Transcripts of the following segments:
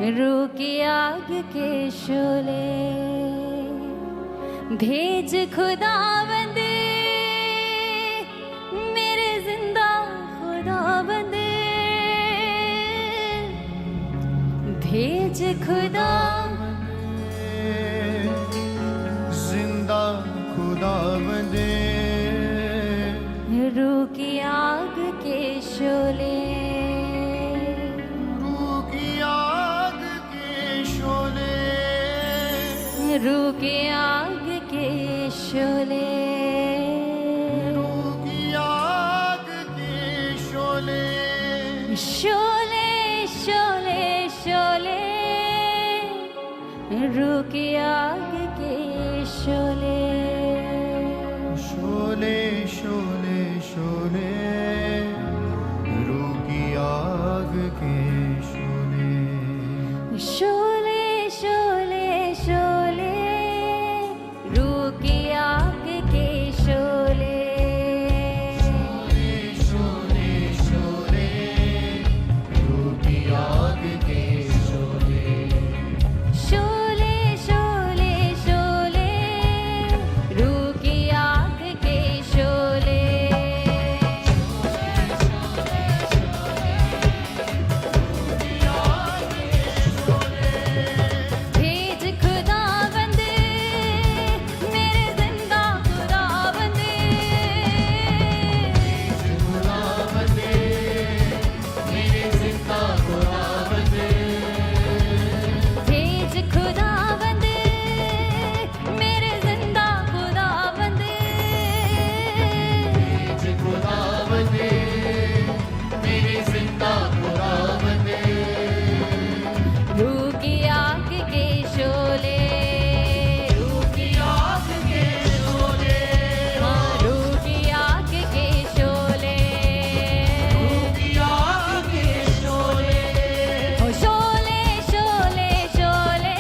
रूह की आग के शोले भेज खुदावंदे मेरे जिंदा खुदावंदे भेज खुदा जिंदा खुदावंदे रूह की आग के शोले रूह की आग के शोले रूह की आग के शोले शोले शोले शोले रूह की आग के शोले शोले शोले शोले रूह की आग के शोले शोले शोले शोले रूह की आग के शोले शोले शोले रूह की आग के शोले शोले शोले शोले रूह की आग के शोले भेज खुदावंदे मेरे जिंदा खुदावंदे खुदावंदे मेरे जिंदा खुदावंदे भेज खुदावंदे मेरे जिंदा खुदावंदे खुदावंदे मेरे जिंदा खुदावंदे रूह की आग के शोले रूह की आग के शोले रूह की आग के शोले रूह की आग के शोले ओ शोले शोले शोले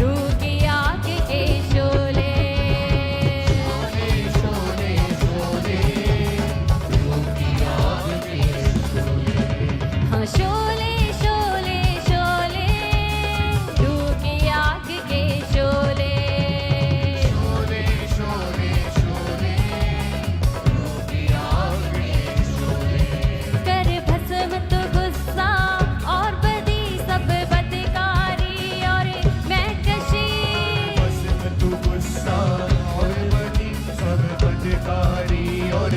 रूह की आग के शोले शोले शोले रूह की आग के शोले हाँ शोले शोले शोले रूह की आग के शोले शोले शोले शोले रूह की आग के शोले कर भस्म तो गुस्सा और बदी सब बदकारी और मैं कशी बस तू गुस्सा और बनी सब बदकारी और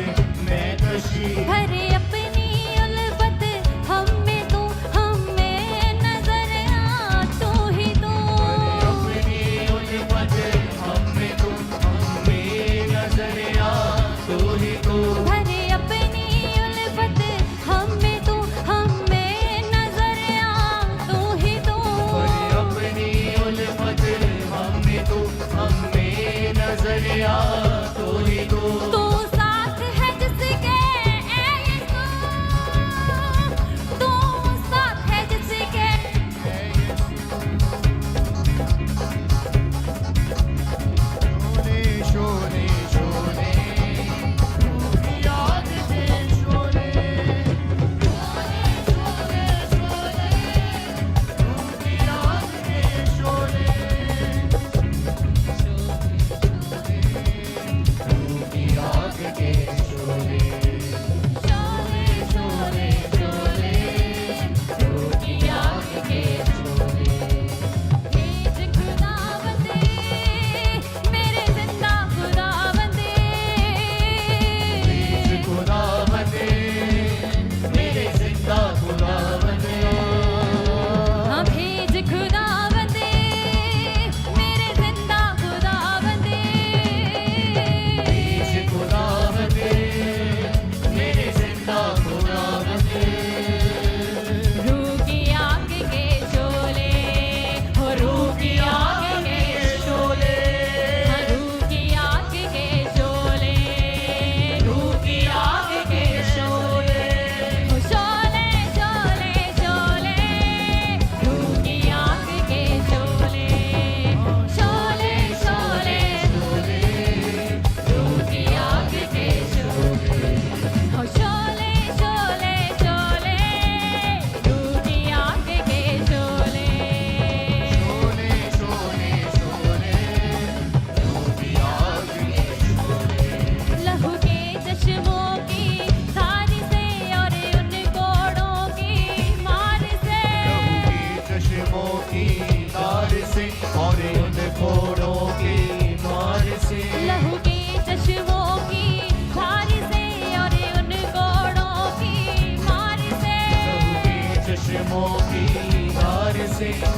मैं कशी भरे अपनी उल्फत हम में तू हमें नजर आ तू ही तू अपनी उल्फत हमें तू हमें नजर आ तू ही तू भरे अपनी उल्फत हम में तू हमें नजर आ तू ही तू अपनी उल्फत हमें तू हमें नजर आ तू ही तू तू साथ है जिसके ऐ यीशु तू साथ है जिसके शोले शोले शोले रूह की आग के शोले शोले शोले रूह की आग के शोले रूह की आग के शोले शोले शोले शोले रूह की आग के शोले भेज खुदावंदे मेरे जिंदा खुदावंदे खुदावंदे मेरे जिंदा खुदावंदे हाँ भेज खुदावंदे मेरे जिंदा खुदावंदे खुदावंदे मेरे जिंदा खुदावंदे रूह की आग के शोले हो रूह की आग के शोले हाँ रूह की आग के शोले रूह की आग के शोले हो शोले शोले शोले रूह की आग के शोले शोले शोले रूह की आग के शोले हो शोले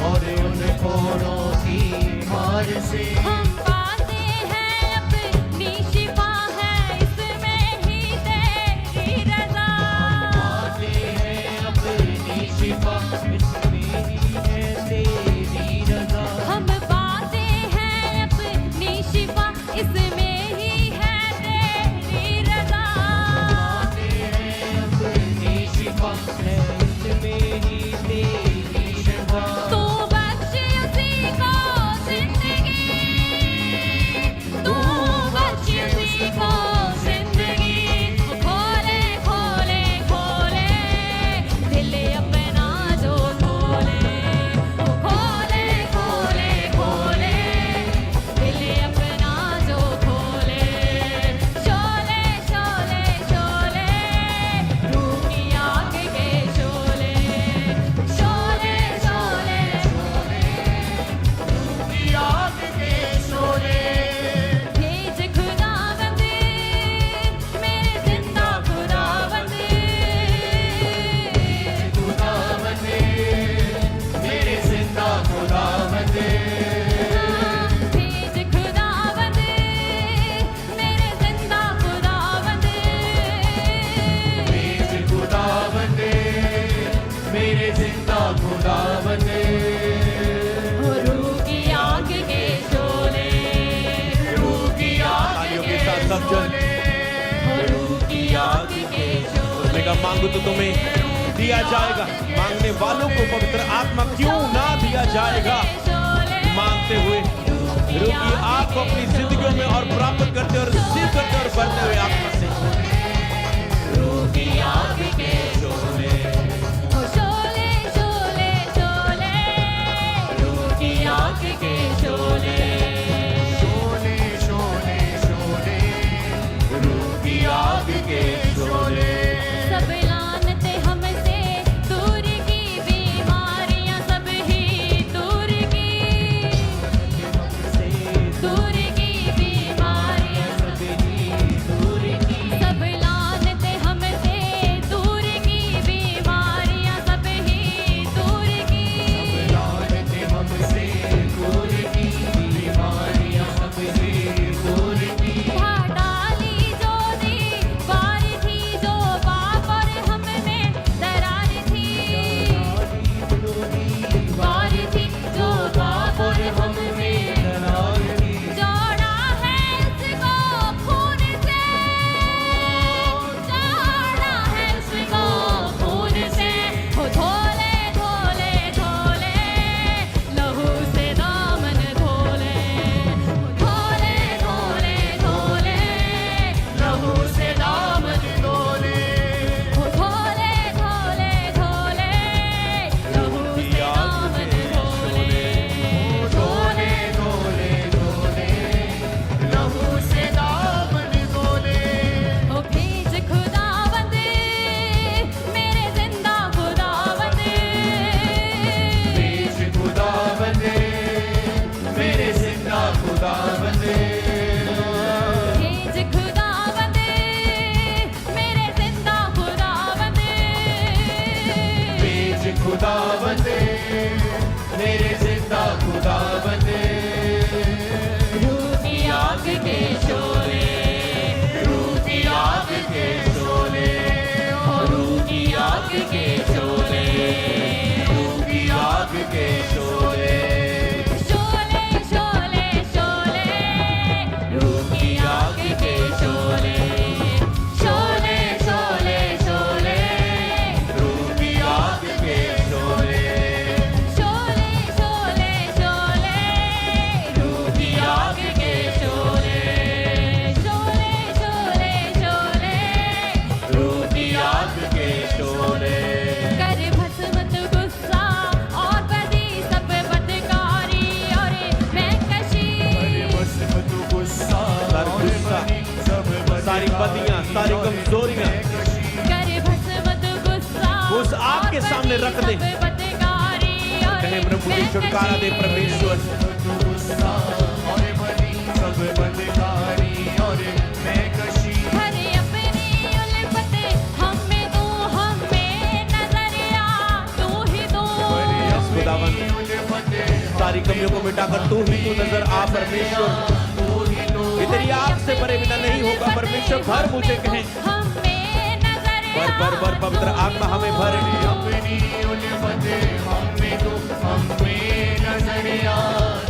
और उन कोड़ों की मार से हम पाते हैं अपनी शिफा है इसमें ही तेरी रजा पाते हैं अपनी शिफा इसमें ही है तेरी रजा हम पाते हैं अपनी शिफा इसमें ही है तेरी रजा पाते हैं अपनी शिफा है इसमें ही तेरी शिफा तू बख्श उसी को जिंदगी तू बख्श उसी को जिंदगी खोले खोले खोले दिल अपना जो खोले खोले खोले खोले दिल अपना जो खोले शोले शोले शोले रूह की आग के शोले शोले शोले की आग के शोले भेज खुदावंद मेरे जिंदा खुदावंद खुदावंद मेरे जिंदा खुदावंद भेज खुदावंद मेरे जिंदा खुदावंद मेरे खुदावंद मेरे जिंदा खुदावंद रूह की आग के शोले रूह की आग तालियों के के साथ सब जन शोले रूह की आग के शोले उसने कहा मांगो तो तुम्हें दिया जाएगा मांगने वालों को पवित्र आत्मा क्यों ना दिया जाएगा मांगते हुए रूह की आग को अपनी जिंदगियों में और प्राप्त करते और रिसीव करते और बढ़ते हुए आत्मा से रूह की आग के शोले शोले शोले शोले रूह की आग के शोले शोले शोले शोले रूह की आग के शोले सब लानतें हमसे दूर की बीमारियां सब ही दूर की बीमारियां सब लानतें हमसे दूर की बीमारियां सब ही दूर की लानतें हमसे दूर की बीमारियां सब ही दूर की डाली जो दीवार थी जो पाप और हम में दरार थी दीवार थी जो पाप और हम में जोड़ा है उसको खून से जोड़ा है उसको खून से हो धोले धोले धोले लहू से दामन धोले धोले धोले धोले लहू से दामन डोले हो धोले धोले धोले लहू से दामन धोले डोले डोले डोले लहू से दामन डोले ओ भेज खुदावंद मेरे जिंदा खुदावंद बीच खुदावंद मेरे जिंदा खुदावंद भेज खुदावंद मेरे जिंदा खुदावंद बीच खुदावंद मेरे जिंदा खुदावंद रूह की आग के शोले रूह की आग के शोले रूह की आग के शोले रूह की आग के शोले शोले शोले शोले रूह की आग के शोले शोले शोले शोले रूह की आग के शोले शोले शोले शोले रूह की आग के शोले शोले शोले शोले रूह की आग के शोले कर भस्म तू गुस्सा और बदी सब बदकारी और मैं कशी मस्म तू गुस्सा सारी गुस्सा, सब सारी बदियां सारी कमजोरियां कर भस्म तू गुस्सा उस आग के सामने रख दे। सब बदकारी और कहे प्रभु जी छुटकारा दे परमेश्वर तू गुस्सा और बदी सब बदकारी और मैं कशी हरे अपनी उल्फत हमें नजर आ तू ही तू खुदावंद मिटाकर तू ही तू नजर आ परमेश्वर। ये तेरी आंख से परे बिना नहीं होगा परमेश्वर। भर मुझे कहें हमें नजर भर पवित्र आत्मा हमें भर। अपनी उन बदे हमें तो हमें नजर आ